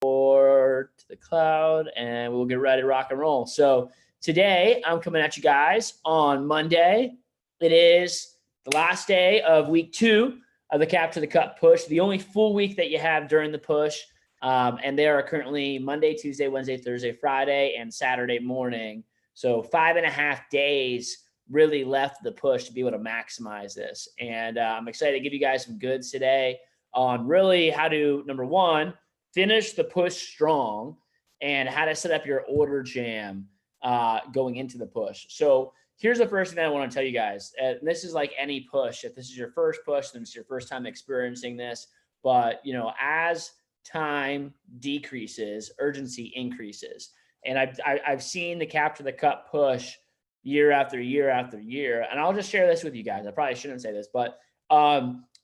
to the cloud, and we'll get ready to rock and roll. So today I'm coming at you guys on Monday. It is the last day of week 2 of the Capture the Cup push, the only full week that you have during the push. And they are currently Monday, Tuesday, Wednesday, Thursday, Friday, and Saturday morning. So 5.5 days really left the push to be able to maximize this. And I'm excited to give you guys some goods today on really how to, number one, finish the push strong and how to set up your order jam going into the push. So here's the first thing that I want to tell you guys. And this is like any push. If this is your first push, then it's your first time experiencing this. But, you know, as time decreases, urgency increases. And I've seen the Capture the Cup push year after year after year. And I'll just share this with you guys. I probably shouldn't say this, but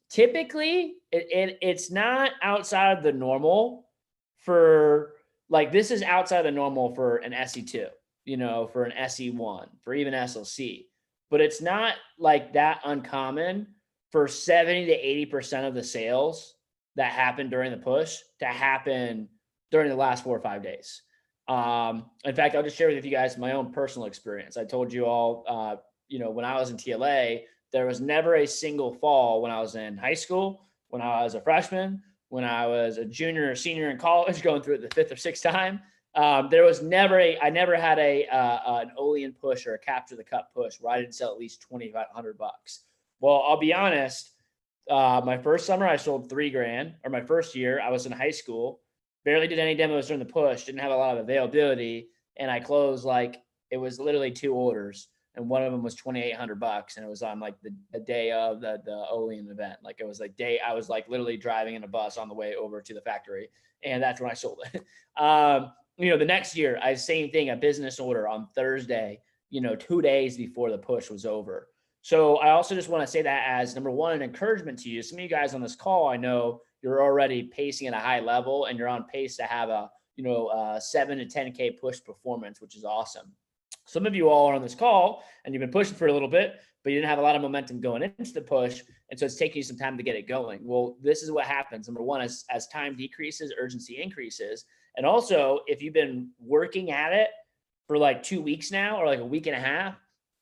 typically it's not outside of the normal for, like, this is outside of the normal for an SE2, you know, for an SE1, for even SLC. But it's not like that uncommon for 70 to 80% of the sales that happen during the push to happen during the last 4 or 5 days. In fact, I'll just share with you guys my own personal experience. I told you all, you know, when I was in TLA, there was never a single fall when I was in high school, when I was a freshman, when I was a junior or senior in college, going through it the 5th or 6th time. There was never I never had an Olean push or a Capture the Cup push where I didn't sell at least $2,500. Well, I'll be honest. My first summer, I sold $3,000, or my first year, I was in high school, barely did any demos during the push, didn't have a lot of availability. And I closed, like, it was literally 2 orders. And one of them was $2,800. And it was on like the day of the Olean event. Like, it was like I was like literally driving in a bus on the way over to the factory. And that's when I sold it. You know, the next year, same thing, a business order on Thursday, you know, 2 days before the push was over. So I also just want to say that as, number one, an encouragement to you. Some of you guys on this call, I know you're already pacing at a high level and you're on pace to have a, you know, 7 to 10K push performance, which is awesome. Some of you all are on this call and you've been pushing for a little bit, but you didn't have a lot of momentum going into the push. And so it's taking you some time to get it going. Well, this is what happens. Number one, as time decreases, urgency increases. And also, if you've been working at it for like 2 weeks now, or like a week and a half,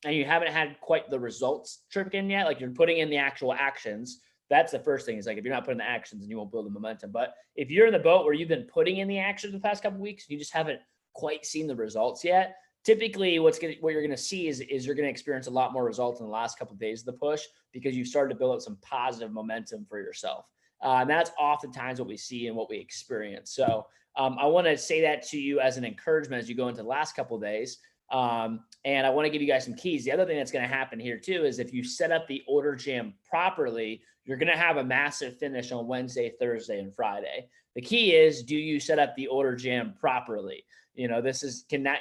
and you haven't had quite the results tricked in yet, like you're putting in the actual actions, that's the first thing. Is like, if you're not putting the actions, then you won't build the momentum. But if you're in the boat where you've been putting in the actions the past couple of weeks, you just haven't quite seen the results yet, typically what you're going to see is you're going to experience a lot more results in the last couple of days of the push, because you've started to build up some positive momentum for yourself. And that's oftentimes what we see and what we experience. So I want to say that to you as an encouragement as you go into the last couple of days. And I want to give you guys some keys. The other thing that's going to happen here too is if you set up the order jam properly, you're going to have a massive finish on Wednesday, Thursday, and Friday. The key is, do you set up the order jam properly? You know,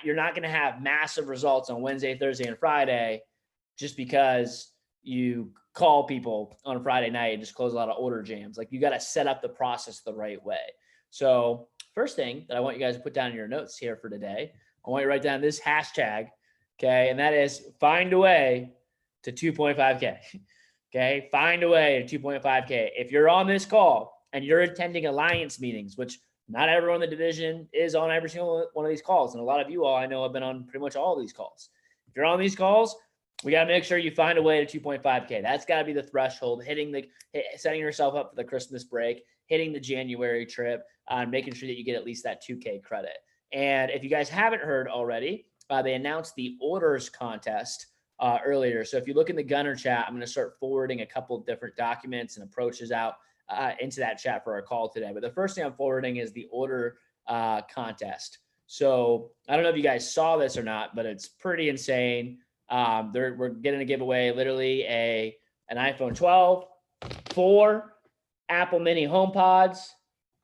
you're not going to have massive results on Wednesday, Thursday, and Friday just because you call people on a Friday night and just close a lot of order jams. Like, you got to set up the process the right way. So first thing that I want you guys to put down in your notes here for today, I want you to write down this hashtag, okay? And that is find a way to 2.5K, okay? Find a way to 2.5K. If you're on this call and you're attending alliance meetings, which not everyone in the division is on every single one of these calls, and a lot of you all I know have been on pretty much all of these calls. If you're on these calls, we got to make sure you find a way to 2.5K. That's got to be the threshold, setting yourself up for the Christmas break, hitting the January trip, making sure that you get at least that 2K credit. And if you guys haven't heard already, they announced the orders contest earlier. So if you look in the Gunner chat, I'm going to start forwarding a couple of different documents and approaches out into that chat for our call today. But the first thing I'm forwarding is the order contest. So I don't know if you guys saw this or not, but it's pretty insane. We're getting a giveaway, literally an iPhone 12, 4 Apple Mini HomePods,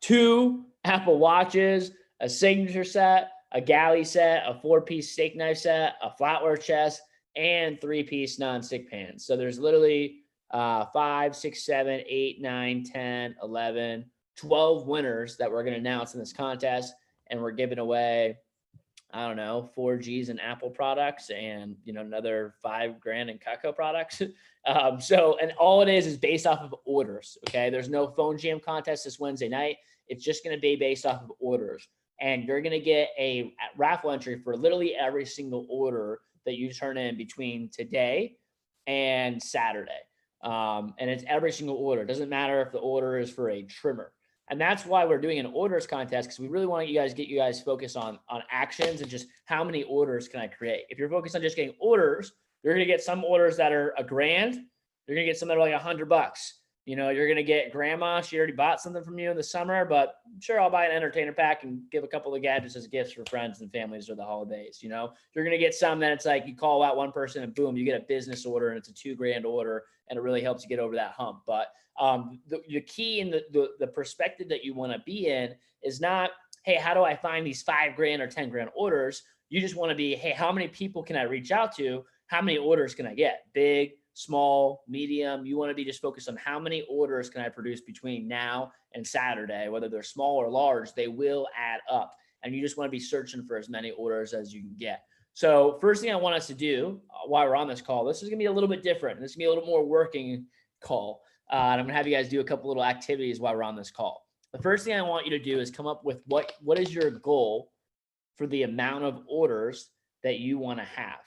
2 Apple Watches, a signature set, a galley set, a 4-piece steak knife set, a flatware chest, and 3-piece non-stick pans. So there's literally 5, 6, 7, 8, 9, 10, 11, 12 winners that we're going to announce in this contest. And we're giving away, I don't know, 4 G's in Apple products and, you know, another $5,000 in Cutco products. And all it is based off of orders. Okay. There's no phone jam contest this Wednesday night. It's just going to be based off of orders. And you're going to get a raffle entry for literally every single order that you turn in between today and Saturday. And it's every single order. It doesn't matter if the order is for a trimmer. And that's why we're doing an orders contest, because we really want to get you guys focused on actions and just how many orders can I create. If you're focused on just getting orders, you're going to get some orders that are $1,000. You're going to get some that are like $100. You're going to get grandma. She already bought something from you in the summer, but sure, I'll buy an entertainer pack and give a couple of gadgets as gifts for friends and families or the holidays. You're going to get some that it's like you call out one person and boom, you get a business order and it's a $2,000 order, and it really helps you get over that hump. But the key in the perspective that you want to be in is not, hey, how do I find these $5,000 or $10,000 orders? You just want to be, hey, how many people can I reach out to? How many orders can I get? Big, small, medium. You want to be just focused on how many orders can I produce between now and Saturday, whether they're small or large, they will add up. And you just want to be searching for as many orders as you can get. So first thing I want us to do while we're on this call, this is going to be a little bit different. This is going to be a little more working call. And I'm going to have you guys do a couple little activities while we're on this call. The first thing I want you to do is come up with what is your goal for the amount of orders that you want to have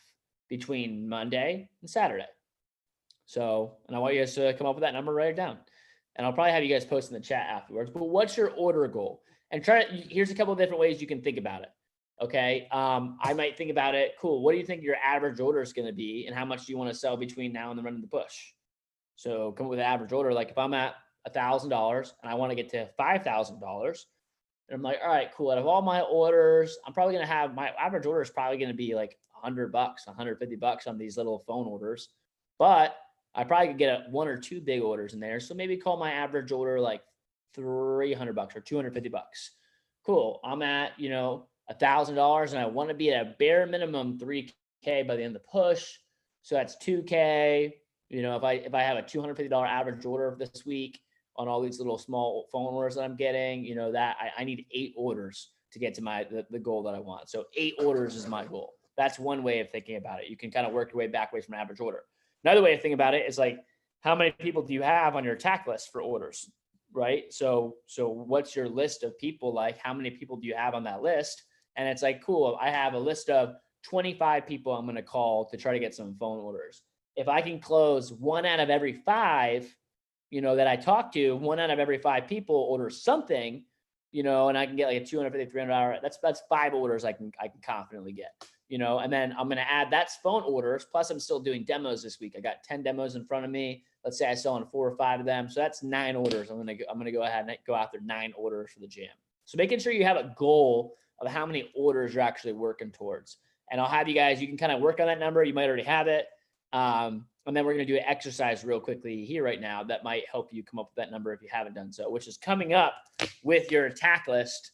between Monday and Saturday. So, and I want you guys to come up with that number, write it down. And I'll probably have you guys post in the chat afterwards. But what's your order goal? And here's a couple of different ways you can think about it. Okay. I might think about it. Cool. What do you think your average order is going to be? And how much do you want to sell between now and the run of the push? So come up with an average order. Like if I'm at $1,000 and I want to get to $5,000, and I'm like, all right, cool. Out of all my orders, I'm probably going to have my average order is probably going to be like $100, $150 on these little phone orders. But I probably could get one or two big orders in there. So maybe call my average order like $300 or $250. Cool. I'm at, $1,000 and I want to be at a bare minimum $3K by the end of the push. So that's $2K. If I have a $250 average order this week on all these little small phone orders that I'm getting, that I need 8 orders to get to the goal that I want. So 8 orders is my goal. That's one way of thinking about it. You can kind of work your way backwards from average order. Another way to think about it is like, how many people do you have on your attack list for orders, right? So what's your list of people? Like, how many people do you have on that list? And it's like, cool, I have a list of 25 people I'm going to call to try to get some phone orders. If I can close 1 out of every 5, that I talk to, 1 out of every 5 people order something, and I can get like a $250, $300, that's 5 orders I can confidently get. And then I'm going to add that's phone orders. Plus I'm still doing demos this week. I got 10 demos in front of me. Let's say I sell on 4 or 5 of them. So that's 9 orders. I'm going to go ahead and go after 9 orders for the jam. So making sure you have a goal of how many orders you're actually working towards. And I'll have you guys, you can kind of work on that number. You might already have it. And then we're going to do an exercise real quickly here right now that might help you come up with that number if you haven't done so, which is coming up with your attack list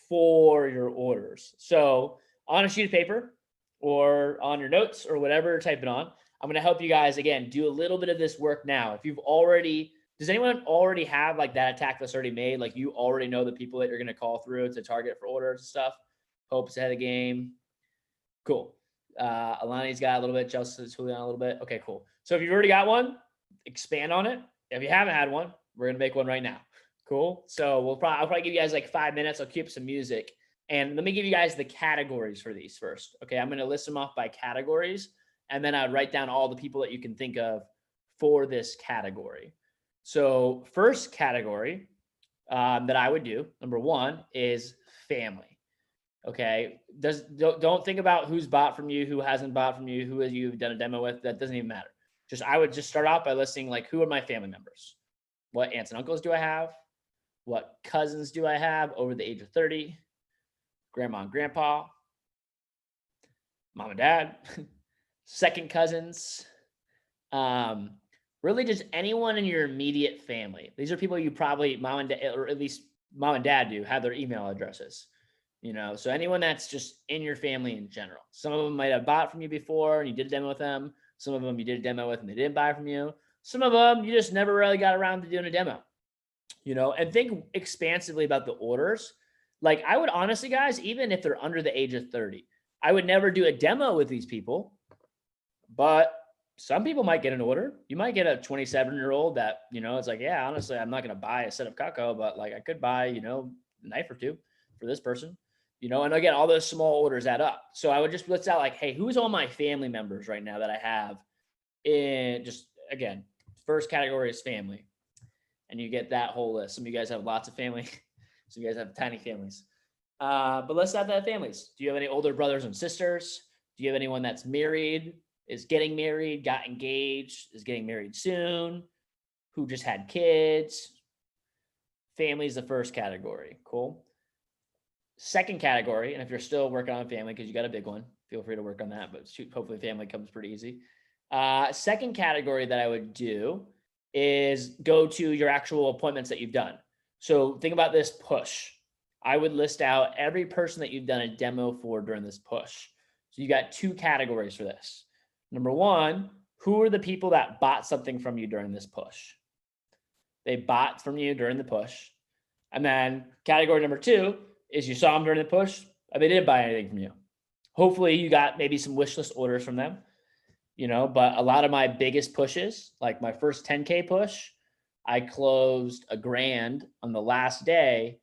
for your orders. So on a sheet of paper, or on your notes or whatever, type it on. I'm going to help you guys, again, do a little bit of this work now. If you've already, does anyone already have like that attack list already made? Like you already know the people that you're going to call through to target for orders and stuff? Hope's ahead of the game. Cool. Alani's got a little bit, Chelsea's Julian a little bit. Okay, cool. So if you've already got one, expand on it. If you haven't had one, we're going to make one right now. Cool. So I'll probably give you guys like 5 minutes. I'll keep some music. And let me give you guys the categories for these first. Okay, I'm going to list them off by categories, and then I'd write down all the people that you can think of for this category. So first category that I would do, number 1, is family. Okay, don't think about who's bought from you, who hasn't bought from you, who you've done a demo with. That doesn't even matter. I would just start off by listing like, who are my family members? What aunts and uncles do I have? What cousins do I have over the age of 30? Grandma and grandpa, mom and dad, second cousins, really just anyone in your immediate family. These are people you probably mom and dad, or at least mom and dad do have their email addresses, so anyone that's just in your family in general. Some of them might have bought from you before and you did a demo with them. Some of them you did a demo with and they didn't buy from you. Some of them you just never really got around to doing a demo, and think expansively about the orders. Like I would honestly, guys, even if they're under the age of 30, I would never do a demo with these people, but some people might get an order. You might get a 27-year-old that, it's like, yeah, honestly, I'm not going to buy a set of Cutco, but like I could buy, a knife or two for this person, and again, all those small orders add up. So I would just list out like, hey, who's all my family members right now that I have in just, again, first category is family. And you get that whole list. Some of you guys have lots of family. Some of you guys have tiny families. But let's add that families. Do you have any older brothers and sisters? Do you have anyone that's married, is getting married, got engaged, is getting married soon, who just had kids? Family is the first category. Cool. Second category, and if you're still working on family because you got a big one, feel free to work on that, but hopefully family comes pretty easy. Second category that I would do is go to your actual appointments that you've done. So think about this push. I would list out every person that you've done a demo for during this push. So you got two categories for this. Number one, who are the people that bought something from you during this push? They bought from you during the push. And then category number two is you saw them during the push, but they didn't buy anything from you. Hopefully you got maybe some wish list orders from them, but a lot of my biggest pushes, like my first 10K push, I closed $1,000 on the last day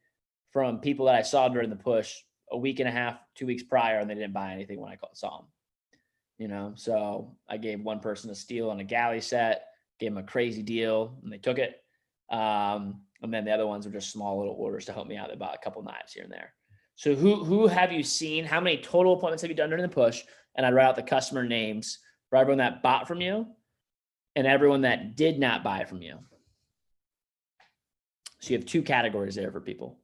from people that I saw during the push a week and a half, 2 weeks prior, and they didn't buy anything when I saw them. So I gave one person a steal on a galley set, gave them a crazy deal, and they took it. And then the other ones were just small little orders to help me out. They bought a couple knives here and there. So who have you seen? How many total appointments have you done during the push? And I'd write out the customer names for everyone that bought from you and everyone that did not buy from you. So you have two categories there for people.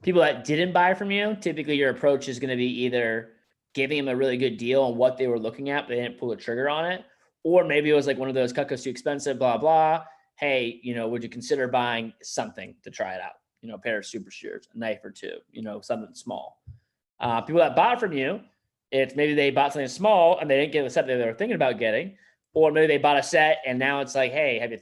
People that didn't buy from you, typically your approach is going to be either giving them a really good deal on what they were looking at, but they didn't pull a trigger on it. Or maybe it was like one of those Cutco's too expensive, blah, blah. Hey, would you consider buying something to try it out? A pair of super shears, a knife or two, something small. People that bought from you, it's maybe they bought something small and they didn't get the set that they were thinking about getting, or maybe they bought a set and now it's like, hey, have you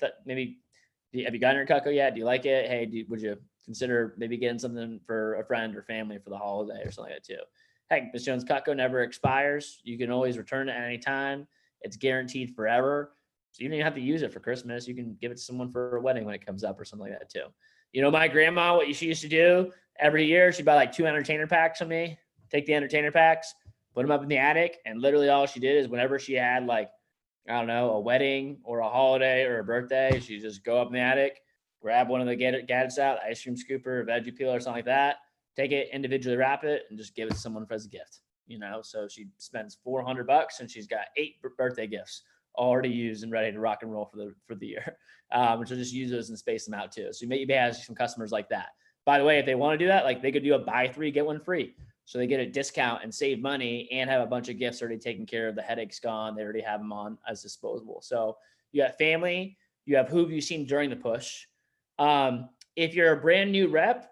gotten your Cutco yet? Do you like it? Hey, would you consider maybe getting something for a friend or family for the holiday or something like that too? Heck, Miss Jones Cutco never expires. You can always return it at any time. It's guaranteed forever. So you don't even have to use it for Christmas. You can give it to someone for a wedding when it comes up or something like that too. My grandma, what she used to do every year, she'd buy like 2 entertainer packs from me, take the entertainer packs, put them up in the attic. And literally all she did is whenever she had like, I don't know, a wedding or a holiday or a birthday, she'd just go up in the attic, grab one of the gadgets out, ice cream scooper, a veggie peeler or something like that, take it, individually wrap it, and just give it to someone as a gift. So she spends $400 and she's got 8 birthday gifts already used and ready to rock and roll for the year. Which will just use those and space them out too. So you may have some customers like that. By the way, if they want to do that, like they could do a buy 3, get 1 free. So they get a discount and save money and have a bunch of gifts already taken care of. The headache's gone. They already have them on as disposable. So you got family, you have who have you seen during the push. If you're a brand new rep,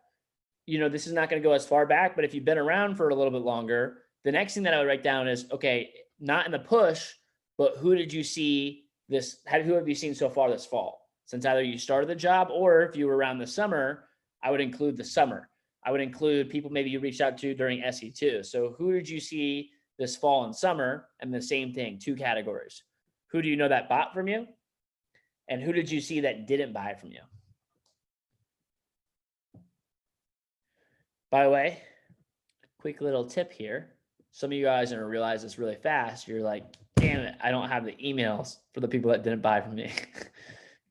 this is not going to go as far back, but if you've been around for a little bit longer, the next thing that I would write down is, okay, not in the push, but who did you see who have you seen so far this fall? Since either you started the job or if you were around the summer, I would include the summer. I would include people maybe you reached out to during SE2. So who did you see this fall and summer? And the same thing, 2 categories. Who do you know that bought from you? And who did you see that didn't buy from you? By the way, quick little tip here. Some of you guys are going to realize this really fast. You're like, damn it, I don't have the emails for the people that didn't buy from me.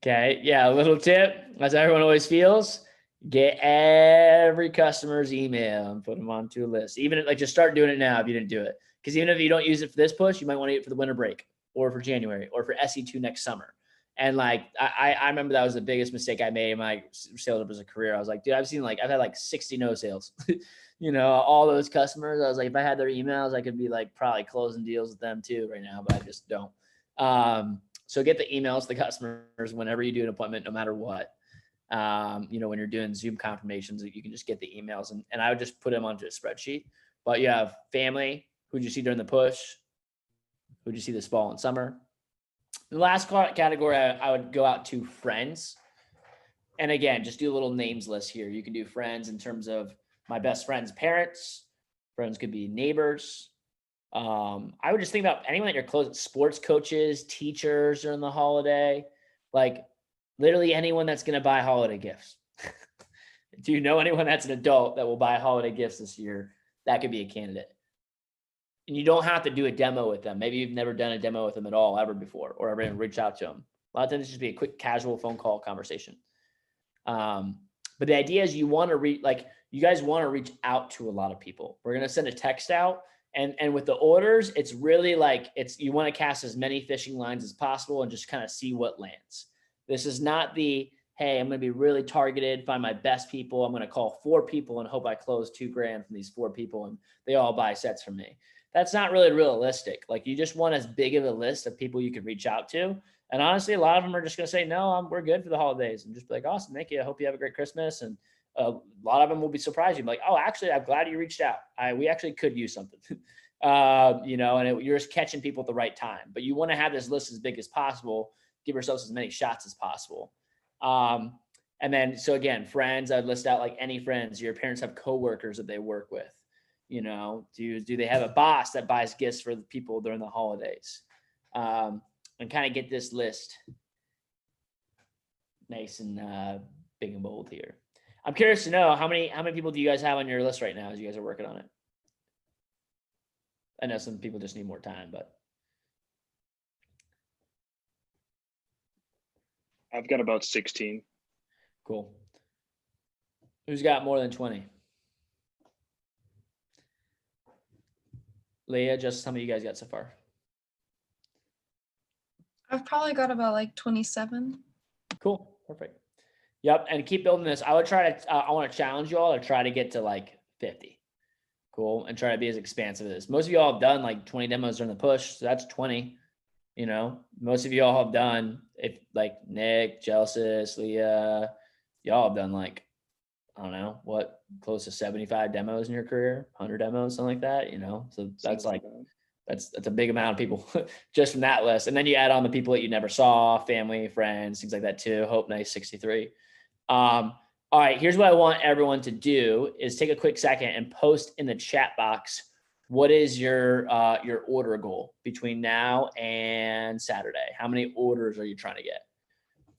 Okay, yeah, a little tip, as everyone always feels, get every customer's email and put them onto a list. Even just start doing it now if you didn't do it. Because even if you don't use it for this push, you might want to use it for the winter break or for January or for SE2 next summer. And I remember that was the biggest mistake I made in my sales as a career. I was like, dude, I've had like 60 no sales. All those customers. I was like, if I had their emails, I could be like probably closing deals with them too right now, but I just don't. So get the emails to the customers whenever you do an appointment, no matter what. When you're doing Zoom confirmations, you can just get the emails and I would just put them onto a spreadsheet. But you have family, who'd you see during the push? Who'd you see this fall and summer? The last category, I would go out to friends. And again, just do a little names list here. You can do friends in terms of my best friend's parents. Friends could be neighbors, I would just think about anyone that you're close, sports coaches, teachers during the holiday, like literally anyone that's going to buy holiday gifts. Do you know anyone that's an adult that will buy holiday gifts this year? That could be a candidate. And you don't have to do a demo with them. Maybe you've never done a demo with them at all ever before, or ever even reach out to them. A lot of times it's just be a quick casual phone call conversation. But the idea is you want to you guys want to reach out to a lot of people. We're going to send a text out, and with the orders, it's really like you want to cast as many fishing lines as possible and just kind of see what lands. This is not the, hey, I'm going to be really targeted, find my best people. I'm going to call 4 people and hope I close $2,000 from these 4 people and they all buy sets from me. That's not really realistic. Like, you just want as big of a list of people you can reach out to. And honestly, a lot of them are just going to say, no, we're good for the holidays, and just be like, awesome, thank you. I hope you have a great Christmas. And a lot of them will be surprised. You'll be like, oh, actually, I'm glad you reached out. We actually could use something, you're just catching people at the right time. But you want to have this list as big as possible, give yourselves as many shots as possible. And then, so again, friends, I'd list out like any friends. Your parents have coworkers that they work with. Do they have a boss that buys gifts for the people during the holidays? And kind of get this list nice and big and bold here. I'm curious to know how many people do you guys have on your list right now as you guys are working on it? I know some people just need more time, but I've got about 16. Cool. Who's got more than 20? Leah, just how many you guys got so far? I've probably got about like 27. Cool. Perfect. Yep. And keep building this. I would try to, I want to challenge you all to try to get to like 50. Cool. And try to be as expansive as this. Most of you all have done like 20 demos during the push. So that's 20. Most of you all have done, if like Nick, Gelsis, Leah, y'all have done like, I don't know, what, close to 75 demos in your career, 100 demos, something like that, So that's like, that's a big amount of people just from that list. And then you add on the people that you never saw, family, friends, things like that too. Hope Nice 63. All right, here's what I want everyone to do is take a quick second and post in the chat box, what is your order goal between now and Saturday? How many orders are you trying to get?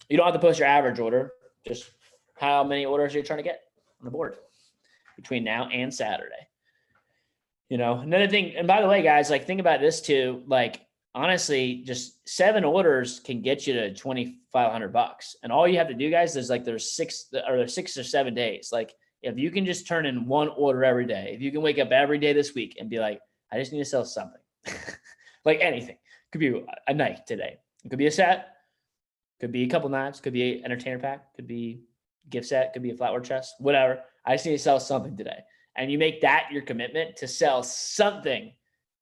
You don't have to post your average order, just how many orders are you trying to get on the board between now and Saturday? Another thing, and by the way, guys, like think about this too, like honestly, just 7 orders can get you to $2,500. And all you have to do, guys, is like there's 6 or 7 days. Like if you can just turn in 1 order every day, if you can wake up every day this week and be like, I just need to sell something, like anything. It could be a knife today. It could be a set, could be a couple knives, could be an entertainer pack, could be gift set, could be a flatware chest, whatever. I just need to sell something today. And you make that your commitment to sell something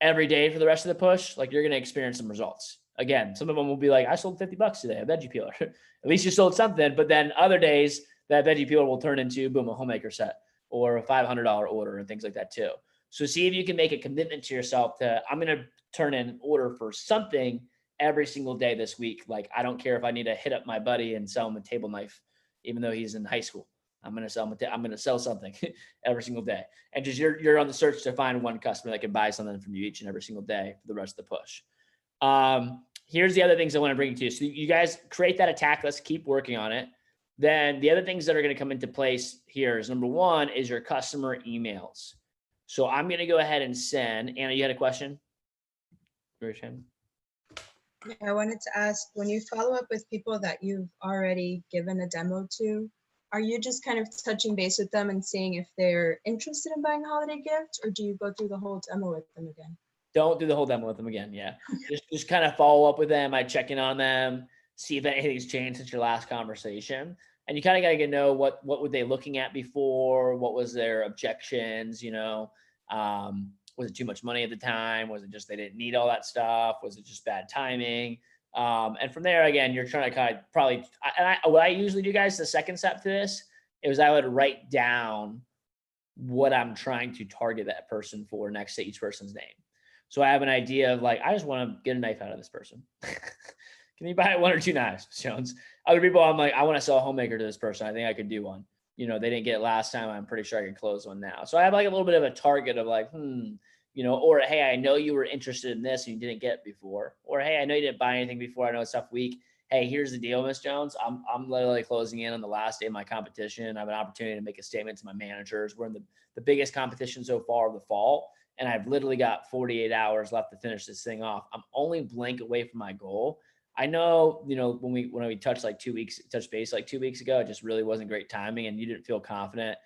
every day for the rest of the push, like you're going to experience some results. Again, some of them will be like, I sold $50 today, a veggie peeler. At least you sold something. But then other days that veggie peeler will turn into, boom, a homemaker set or a $500 order and things like that too. So see if you can make a commitment to yourself to, I'm going to turn in an order for something every single day this week. Like, I don't care if I need to hit up my buddy and sell him a table knife, even though he's in high school. I'm going to sell something every single day. And just you're on the search to find one customer that can buy something from you each and every single day for the rest of the push. Here's the other things I want to bring to you. So you guys create that attack. Let's keep working on it. Then the other things that are going to come into place here is number 1 is your customer emails. So I'm going to go ahead and send. Anna, you had a question? I wanted to ask, when you follow up with people that you've already given a demo to, are you just kind of touching base with them and seeing if they're interested in buying holiday gifts, or do you go through the whole demo with them again? Don't do the whole demo with them again. Yeah. Just kind of follow up with them. I check in on them, see if anything's changed since your last conversation. And you kind of got to get to know what were they looking at before? What was their objections? Was it too much money at the time? Was it just they didn't need all that stuff? Was it just bad timing? And from there, again, you're trying to kind of probably, what I usually do, guys, the second step to this is I would write down what I'm trying to target that person for next to each person's name. So I have an idea of like, I just want to get a knife out of this person. Can you buy 1 or 2 knives, Jones? Other people, I'm like, I want to sell a homemaker to this person. I think I could do one. They didn't get it last time. I'm pretty sure I can close one now. So I have like a little bit of a target of like, or hey, I know you were interested in this and you didn't get it before, or hey, I know you didn't buy anything before. I know it's a tough week. Hey, here's the deal, Miss Jones. I'm literally closing in on the last day of my competition. I have an opportunity to make a statement to my managers. We're in the biggest competition so far of the fall, and I've literally got 48 hours left to finish this thing off. I'm only blank away from my goal. I know, when we touched base like 2 weeks ago, it just really wasn't great timing, and you didn't feel confident,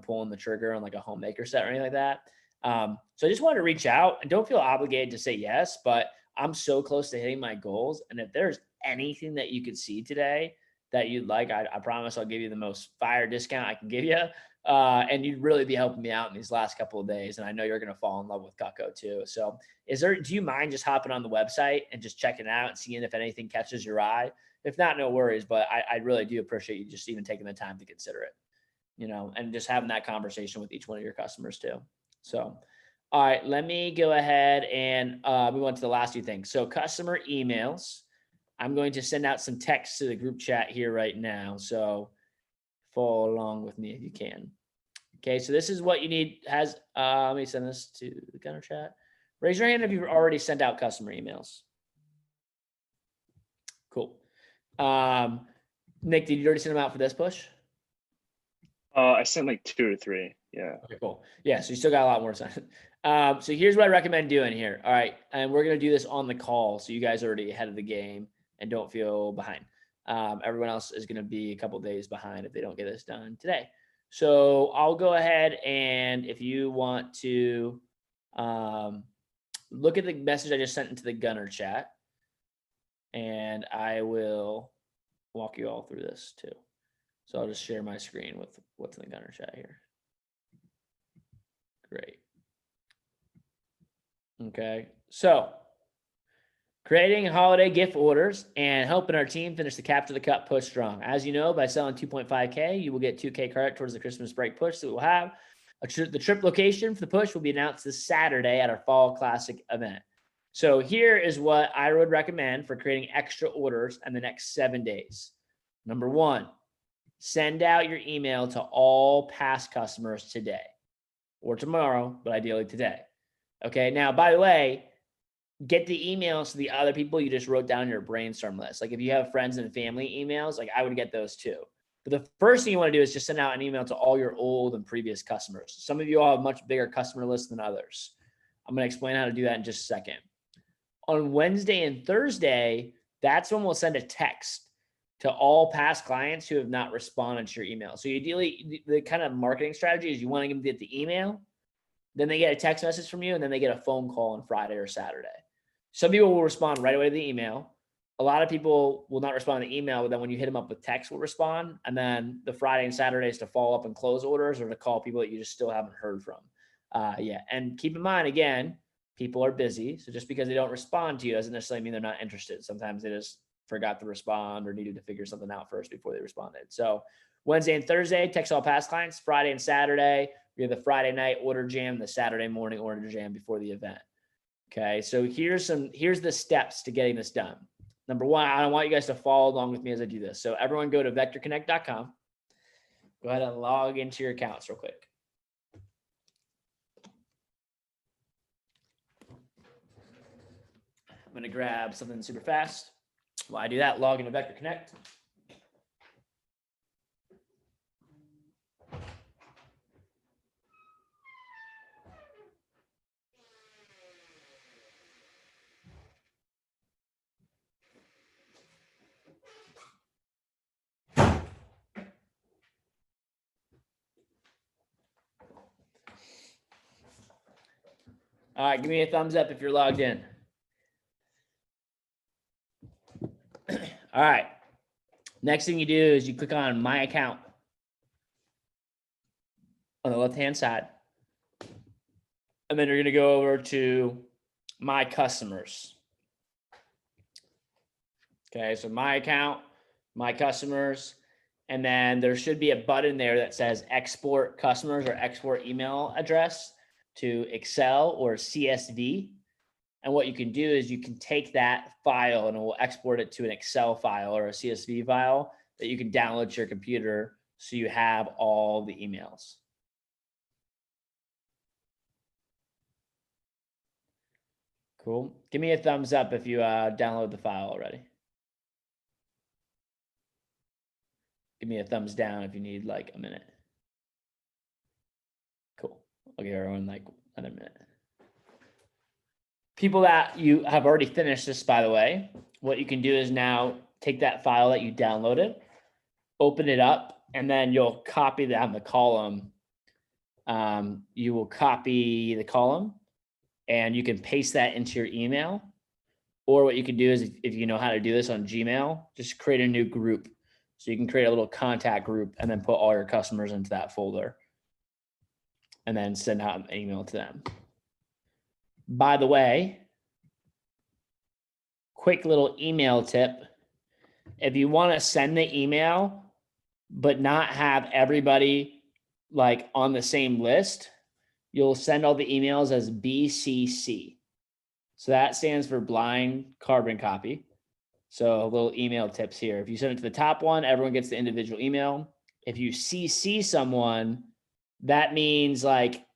pulling the trigger on like a homemaker set or anything like that. So I just wanted to reach out, and don't feel obligated to say yes, but I'm so close to hitting my goals. And if there's anything that you could see today that you'd like, I promise I'll give you the most fire discount I can give you. And you'd really be helping me out in these last couple of days. And I know you're going to fall in love with Cutco too. So do you mind just hopping on the website and just checking it out and seeing if anything catches your eye? If not, no worries, but I really do appreciate you just even taking the time to consider it, and just having that conversation with each one of your customers too. So, all right, let me go ahead and move on to the last few things. So customer emails, I'm going to send out some text to the group chat here right now. So follow along with me if you can. Okay, so this is what you need. Let me send this to the Gunner chat. Raise your hand if you've already sent out customer emails. Cool. Nick, did you already send them out for this push? I sent like 2 or 3. Yeah. Okay, cool. Yeah, so you still got a lot more to send. So here's what I recommend doing here. All right, and we're going to do this on the call, so you guys are already ahead of the game and don't feel behind. Everyone else is going to be a couple days behind if they don't get this done today. So I'll go ahead, and if you want to look at the message I just sent into the Gunner chat, and I will walk you all through this too. So I'll just share my screen with what's in the Gunner chat here. Great. Okay, so creating holiday gift orders and helping our team finish the Capture the Cup push strong. As you know, by selling 2.5K, you will get 2K credit towards the Christmas break push that we'll have. The trip location for the push will be announced this Saturday at our Fall Classic event. So here is what I would recommend for creating extra orders in the next 7 days. Number 1, send out your email to all past customers today or tomorrow, but ideally today. Okay, now, by the way, get the emails to the other people you just wrote down your brainstorm list. Like if you have friends and family emails, like I would get those too. But the first thing you want to do is just send out an email to all your old and previous customers. Some of you all have much bigger customer lists than others. I'm going to explain how to do that in just a second. On Wednesday and Thursday, that's when we'll send a text to all past clients who have not responded to your email. So ideally, the kind of marketing strategy is you want them to get the email, then they get a text message from you, and then they get a phone call on Friday or Saturday. Some people will respond right away to the email. A lot of people will not respond to the email, but then when you hit them up with text, will respond. And then the Friday and Saturdays to follow up and close orders or to call people that you just still haven't heard from. And keep in mind, again, people are busy. So just because they don't respond to you doesn't necessarily mean they're not interested. Sometimes they just forgot to respond or needed to figure something out first before they responded. So Wednesday and Thursday, text all past clients. Friday and Saturday, we have the Friday night order jam, the Saturday morning order jam before the event. Okay, so here's the steps to getting this done. Number 1, I want you guys to follow along with me as I do this. So everyone go to vectorconnect.com. Go ahead and log into your accounts real quick. I'm going to grab something super fast. While I do that, log into Vector Connect. All right, give me a thumbs up if you're logged in. All right. Next thing you do is you click on My Account on the left-hand side. And then you're going to go over to My Customers. Okay, so My Account, My Customers. And then there should be a button there that says Export Customers or Export Email Address to Excel or CSV. And what you can do is you can take that file and it will export it to an Excel file or a CSV file that you can download to your computer so you have all the emails. Cool. Give me a thumbs up if you download the file already. Give me a thumbs down if you need like a minute. Cool. I'll give everyone like another minute. People that you have already finished this, by the way, what you can do is now take that file that you downloaded, open it up, and then you'll copy that on the column. You will copy the column and you can paste that into your email. Or what you can do is, if you know how to do this on Gmail, just create a new group. So you can create a little contact group and then put all your customers into that folder and then send out an email to them. By the way, quick little email tip. If you want to send the email, but not have everybody like on the same list, you'll send all the emails as BCC. So that stands for blind carbon copy. So little email tips here. If you send it to the top one, everyone gets the individual email. If you CC someone, that means like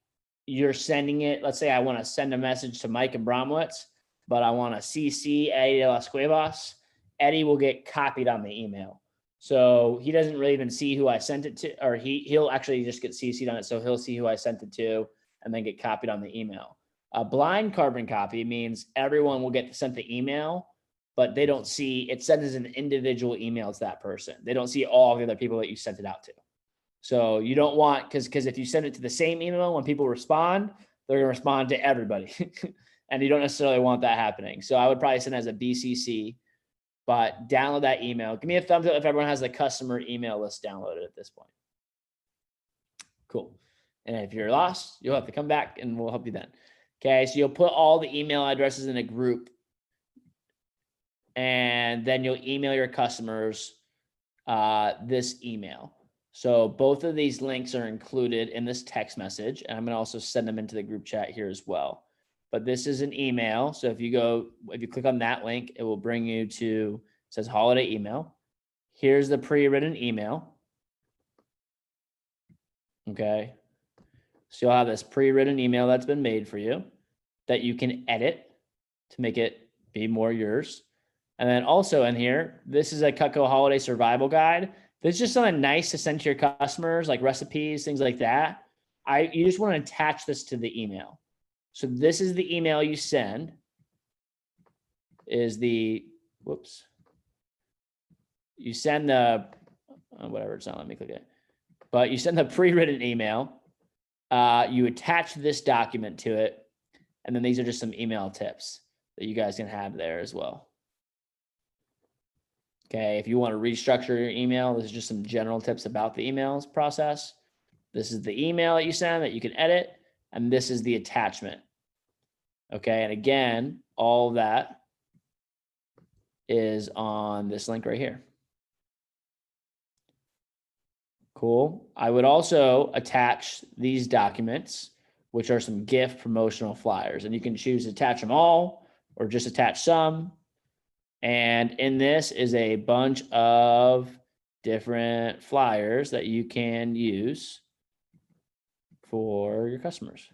you're sending it. Let's say I want to send a message to Mike and Bromwitz, but I want to CC Eddie de las Cuevas. Eddie will get copied on the email. So he doesn't really even see who I sent it to, or he'll actually just get CC'd on it. So he'll see who I sent it to and then get copied on the email. A blind carbon copy means everyone will get sent the email, but they don't see it sent as an individual email to that person. They don't see all the other people that you sent it out to. So you don't want, because if you send it to the same email, when people respond, they're going to respond to everybody. And you don't necessarily want that happening. So I would probably send it as a BCC, but download that email. Give me a thumbs up if everyone has the customer email list downloaded at this point. Cool. And if you're lost, you'll have to come back and we'll help you then. Okay, so you'll put all the email addresses in a group and then you'll email your customers this email. So both of these links are included in this text message, and I'm going to also send them into the group chat here as well. But this is an email. So if you click on that link, it will bring you to, it says holiday email. Here's the pre-written email. Okay. So you'll have this pre-written email that's been made for you that you can edit to make it be more yours. And then also in here, this is a Cutco holiday survival guide. This is just something nice to send to your customers, like recipes, things like that. You just want to attach this to the email. So this is the email you send, is the, whoops. You send the, whatever, it's not, let me click it. But you send the pre-written email. You attach this document to it. And then these are just some email tips that you guys can have there as well. Okay, if you want to restructure your email, this is just some general tips about the emails process. This is the email that you send that you can edit, and this is the attachment. Okay, and again, all of that is on this link right here. Cool. I would also attach these documents, which are some gift promotional flyers, and you can choose to attach them all or just attach some. And in this is a bunch of different flyers that you can use for your customers.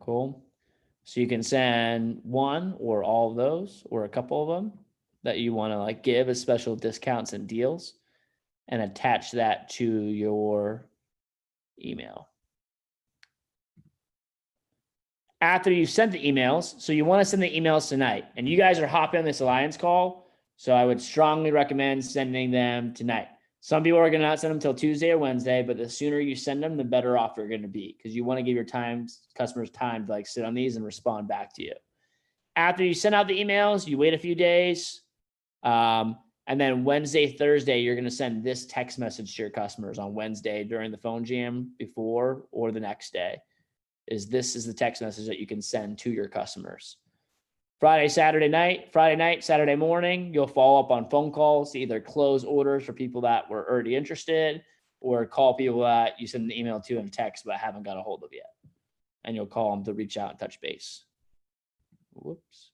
Cool. So you can send one or all of those or a couple of them that you want to like give as special discounts and deals and attach that to your email. After you sent the emails, so you want to send the emails tonight, and you guys are hopping on this alliance call, so I would strongly recommend sending them tonight. Some people are going to not send them until Tuesday or Wednesday, but the sooner you send them, the better off you're going to be, because you want to give your customers time to like sit on these and respond back to you. After you send out the emails, you wait a few days, and then Wednesday, Thursday, you're going to send this text message to your customers on Wednesday during the phone jam before or the next day. This is the text message that you can send to your customers. Friday, night, Saturday morning, you'll follow up on phone calls to either close orders for people that were already interested or call people that you send an email to and text but haven't got a hold of yet. And you'll call them to reach out and touch base. Whoops.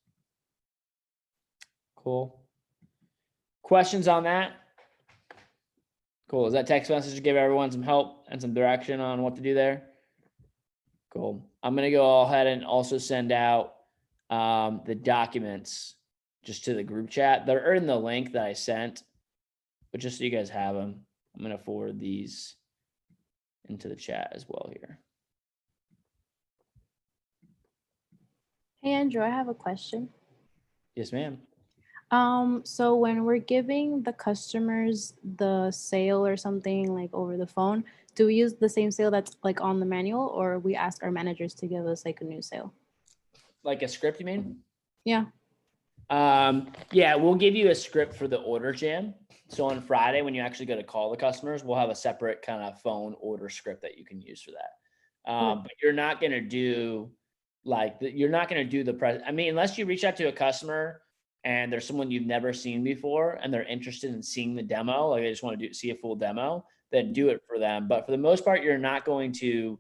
Cool. Questions on that? Cool. Is that text message to give everyone some help and some direction on what to do there? Cool. I'm going to go ahead and also send out the documents just to the group chat. They're in the link that I sent, but just so you guys have them, I'm going to forward these into the chat as well here. Hey, Andrew, I have a question. Yes, ma'am. So when we're giving the customers the sale or something like over the phone, do we use the same sale that's like on the manual, or we ask our managers to give us like a new sale? Like a script, you mean? Yeah. Yeah, we'll give you a script for the order jam. So on Friday, when you actually go to call the customers, we'll have a separate kind of phone order script that you can use for that. But you're not going to do you're not going to do the press. I mean, unless you reach out to a customer and there's someone you've never seen before and they're interested in seeing the demo, like they just want to see a full demo, then do it for them. But for the most part, you're not going to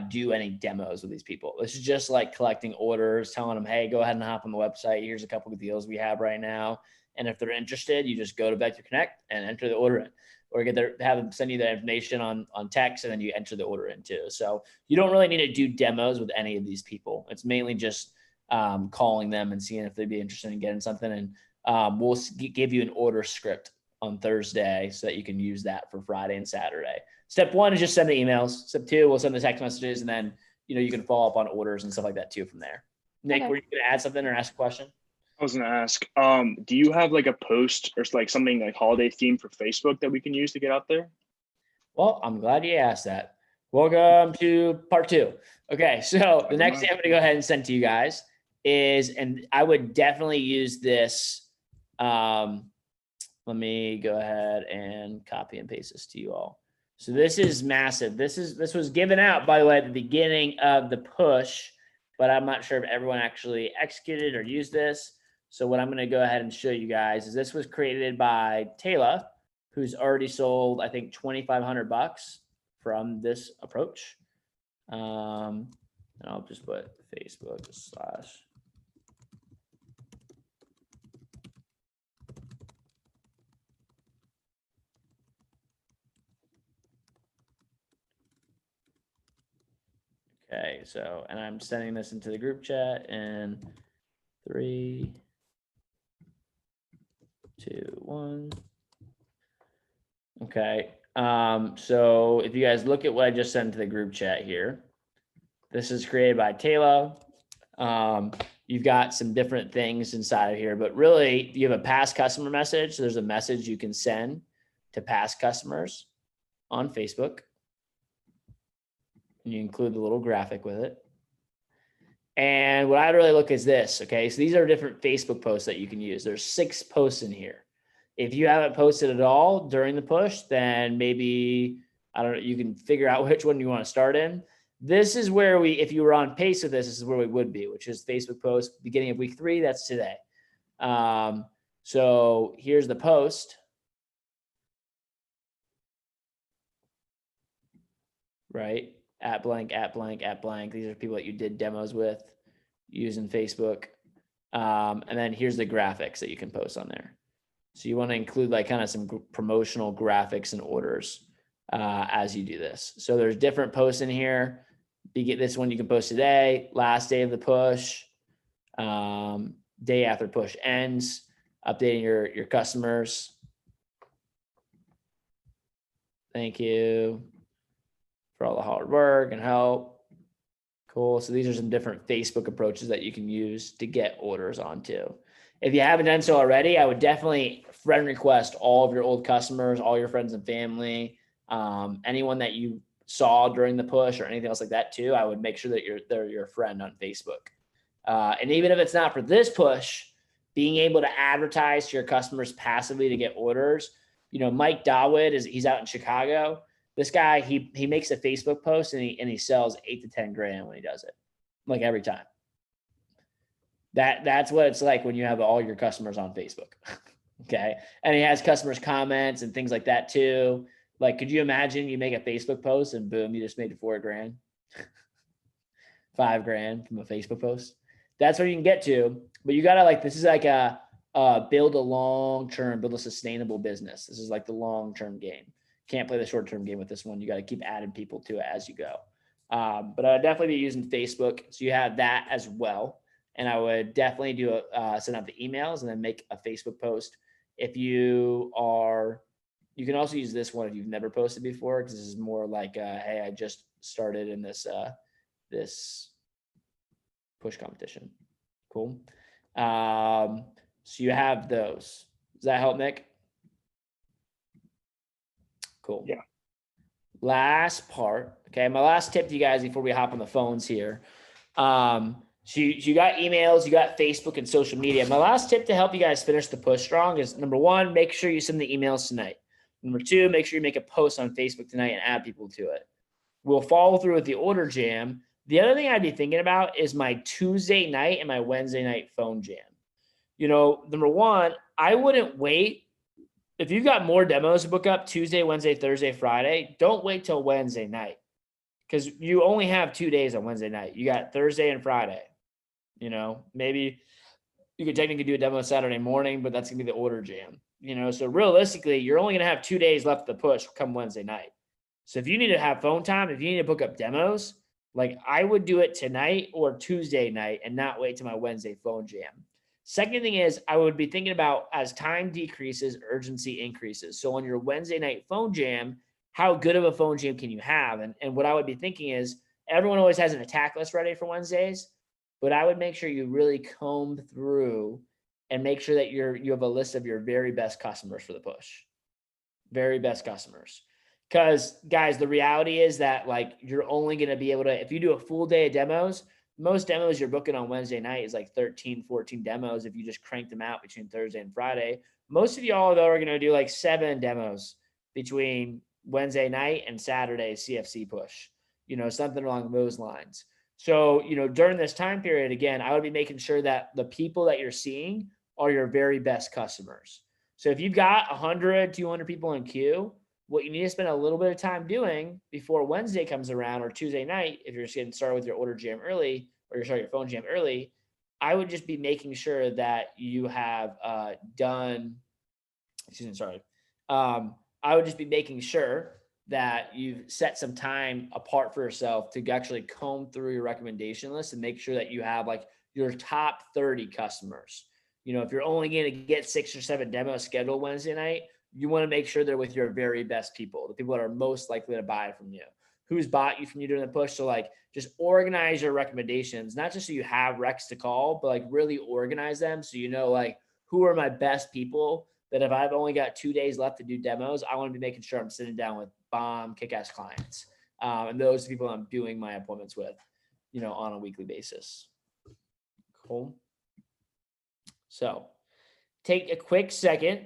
do any demos with these people. This is just like collecting orders, telling them, hey, go ahead and hop on the website. Here's a couple of deals we have right now. And if they're interested, you just go to Vector Connect and enter the order in, or have them send you the information on text, and then you enter the order in too. So you don't really need to do demos with any of these people. It's mainly just calling them and seeing if they'd be interested in getting something. And we'll give you an order script on Thursday so that you can use that for Friday and Saturday. Step one is just send the emails. Step two, we'll send the text messages, and then, you can follow up on orders and stuff like that too from there. Nick, Okay. were you going to add something or ask a question? I was gonna ask, do you have like a post or like something like holiday theme for Facebook that we can use to get out there? Well, I'm glad you asked that. Welcome to part two. Okay, so the next thing I'm going to go ahead and send to you guys is, and I would definitely use this. Let me go ahead and copy and paste this to you all. So this is massive. This was given out, by the way, at the beginning of the push, but I'm not sure if everyone actually executed or used this. So what I'm going to go ahead and show you guys is this was created by Taylor, who's already sold, I think, $2,500 from this approach. And I'll just put Facebook / Okay, so, and I'm sending this into the group chat in 3, 2, 1. Okay. So if you guys look at what I just sent to the group chat here, this is created by Taylor. You've got some different things inside of here, but really you have a past customer message. So there's a message you can send to past customers on Facebook. And you include the little graphic with it. And what I'd really look is this. Okay. So these are different Facebook posts that you can use. There's 6 posts in here. If you haven't posted at all during the push, then maybe, I don't know, you can figure out which one you want to start in. This is where if you were on pace with this is where we would be, which is Facebook post beginning of week 3. That's today. So here's the post. Right. At blank, at blank, at blank. These are people that you did demos with using Facebook. And then here's the graphics that you can post on there. So you want to include like kind of some promotional graphics and orders as you do this. So there's different posts in here. You get this one you can post today, last day of the push, day after push ends, updating your customers. Thank you for all the hard work and help. Cool. So these are some different Facebook approaches that you can use to get orders onto. If you haven't done so already, I would definitely friend request all of your old customers, all your friends and family, anyone that you saw during the push or anything else like that too. I would make sure that they're your friend on Facebook. And even if it's not for this push, being able to advertise to your customers passively to get orders. Mike Dawood he's out in Chicago. This guy, he makes a Facebook post and he sells 8 to 10 grand when he does it, like every time. That's what it's like when you have all your customers on Facebook. Okay. And he has customers comments and things like that too. Like, could you imagine you make a Facebook post and boom, you just made 4 grand, 5 grand from a Facebook post? That's where you can get to, but you gotta this is like build a long-term, build a sustainable business. This is like the long-term game. Can't play the short-term game with this one. You got to keep adding people to it as you go. But I'd definitely be using Facebook. So you have that as well. And I would definitely do send out the emails and then make a Facebook post. If you can also use this one if you've never posted before, because this is more like, hey, I just started in this push competition. Cool. So you have those. Does that help, Nick? Cool. Yeah. Last part. Okay. My last tip to you guys before we hop on the phones here. So you got emails, you got Facebook and social media. My last tip to help you guys finish the push strong is number one, make sure you send the emails tonight. Number two, make sure you make a post on Facebook tonight and add people to it. We'll follow through with the order jam. The other thing I'd be thinking about is my Tuesday night and my Wednesday night phone jam. Number one, I wouldn't wait. If you've got more demos to book up Tuesday, Wednesday, Thursday, Friday, don't wait till Wednesday night because you only have 2 days on Wednesday night. You got Thursday and Friday. Maybe you could technically do a demo Saturday morning, but that's going to be the order jam. So realistically, you're only going to have 2 days left of the push come Wednesday night. So if you need to have phone time, if you need to book up demos, like I would do it tonight or Tuesday night and not wait till my Wednesday phone jam. Second thing is I would be thinking about as time decreases, urgency increases. So on your Wednesday night phone jam, how good of a phone jam can you have? And what I would be thinking is everyone always has an attack list ready for Wednesdays, but I would make sure you really comb through and make sure that you have a list of your very best customers for the push. Very best customers. Because guys, the reality is that like you're only going to be able to, if you do a full day of demos, most demos you're booking on Wednesday night is like 13, 14 demos. If you just crank them out between Thursday and Friday, most of y'all though are going to do like 7 demos between Wednesday night and Saturday CFC push, something along those lines. So, during this time period, again, I would be making sure that the people that you're seeing are your very best customers. So if you've got 100, 200 people in queue, what you need to spend a little bit of time doing before Wednesday comes around or Tuesday night, if you're just getting started with your order jam early or you're starting your phone jam early, I would just be making sure that you have I would just be making sure that you've set some time apart for yourself to actually comb through your recommendation list and make sure that you have like your top 30 customers. If you're only going to get 6 or 7 demos scheduled Wednesday night, you want to make sure they're with your very best people, the people that are most likely to buy from you, who's bought you from you during the push. So like just organize your recommendations, not just so you have recs to call, but like really organize them. So, like who are my best people that if I've only got 2 days left to do demos, I want to be making sure I'm sitting down with bomb kick-ass clients. And those people I'm doing my appointments with, on a weekly basis. Cool. So take a quick second.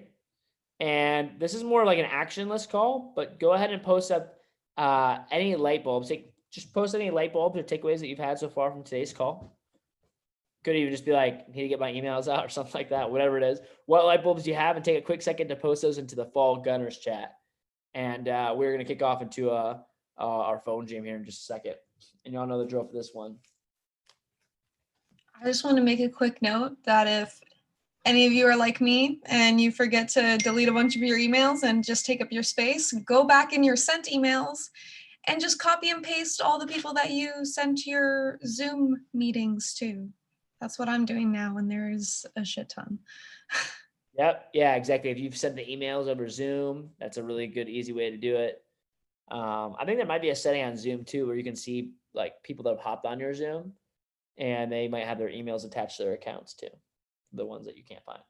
And this is more like an action list call, but go ahead and post up any light bulbs. Just post any light bulbs or takeaways that you've had so far from today's call. Could even just be like, need to get my emails out or something like that, whatever it is. What light bulbs do you have? And take a quick second to post those into the Fall Gunners chat. And we're going to kick off into our phone jam here in just a second. And y'all know the drill for this one. I just want to make a quick note that if any of you are like me and you forget to delete a bunch of your emails and just take up your space, go back in your sent emails and just copy and paste all the people that you sent your Zoom meetings to. That's what I'm doing now, and there is a shit ton. Yep. Yeah, exactly. If you've sent the emails over Zoom, that's a really good, easy way to do it. I think there might be a setting on Zoom too, where you can see like people that have hopped on your Zoom and they might have their emails attached to their accounts too. The ones that you can't find.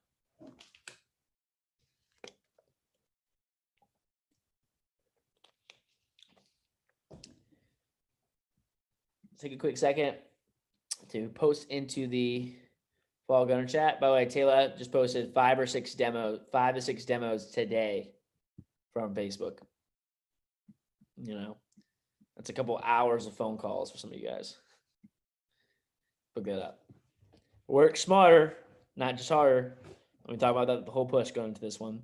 Take a quick second to post into the Fall Gunner chat. By the way, Taylor just posted 5 to 6 demos today from Facebook. That's a couple hours of phone calls for some of you guys. Look that up. Work smarter, not just harder. Let me talk about that the whole push going into this one.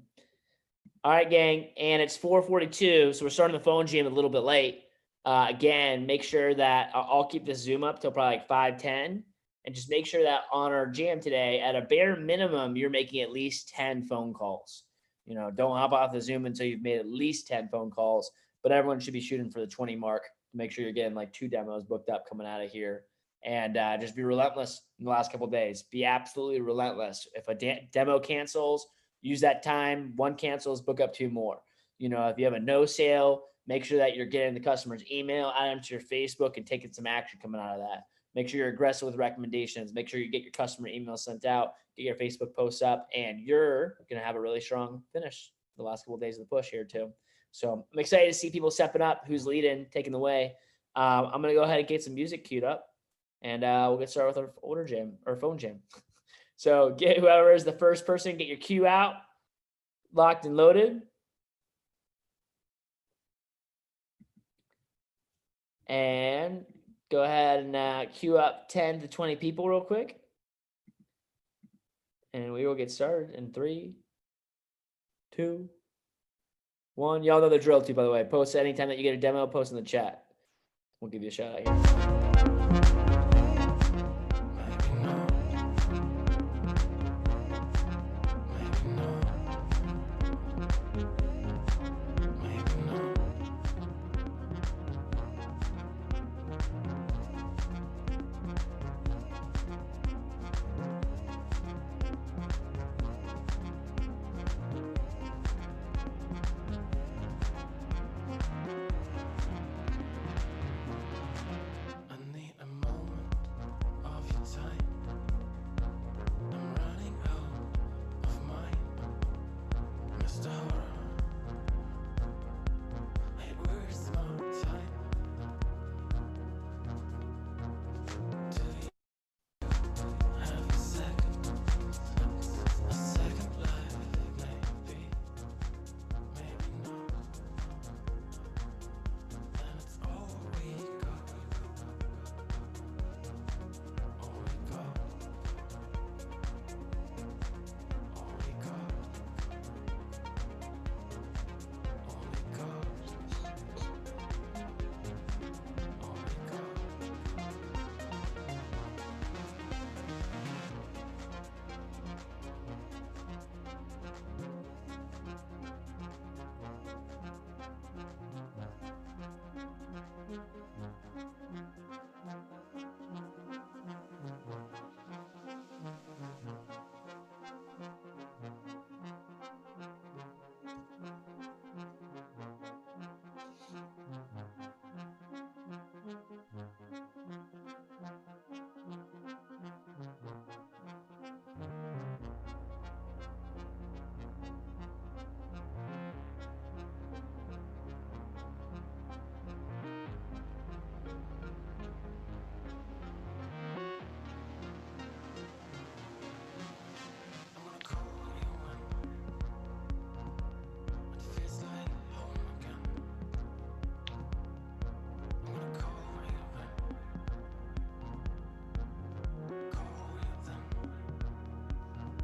All right, gang, and it's 4:42, so we're starting the phone jam a little bit late. Again, make sure that I'll keep this Zoom up till probably like 5:10, and just make sure that on our jam today, at a bare minimum, you're making at least 10 phone calls. Don't hop off the Zoom until you've made at least 10 phone calls, but everyone should be shooting for the 20 mark. Make sure you're getting like 2 demos booked up coming out of here, and just be relentless in the last couple of days. Be absolutely relentless. If a demo cancels, use that time. 1 cancels, book up 2 more. If you have a no sale, make sure that you're getting the customer's email, add them to your Facebook, and taking some action coming out of that. Make sure you're aggressive with recommendations. Make sure you get your customer email sent out, get your Facebook posts up, and you're going to have a really strong finish the last couple of days of the push here too. So I'm excited to see people stepping up, who's leading, taking the way. I'm going to go ahead and get some music queued up, and we'll get started with our order jam or phone jam. So get whoever is the first person, get your queue out, locked and loaded. And go ahead and queue up 10 to 20 people real quick. And we will get started in 3, 2, 1. Y'all know the drill too, by the way. Post anytime that you get a demo, post in the chat. We'll give you a shout out here.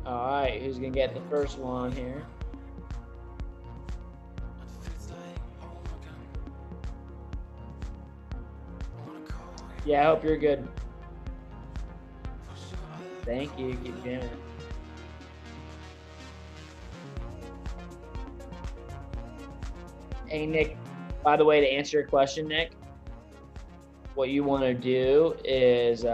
All right, who's gonna get the first one here? Yeah, I hope you're good. Thank you. Keep jamming. Hey, Nick, by the way, to answer your question, Nick, what you want to do is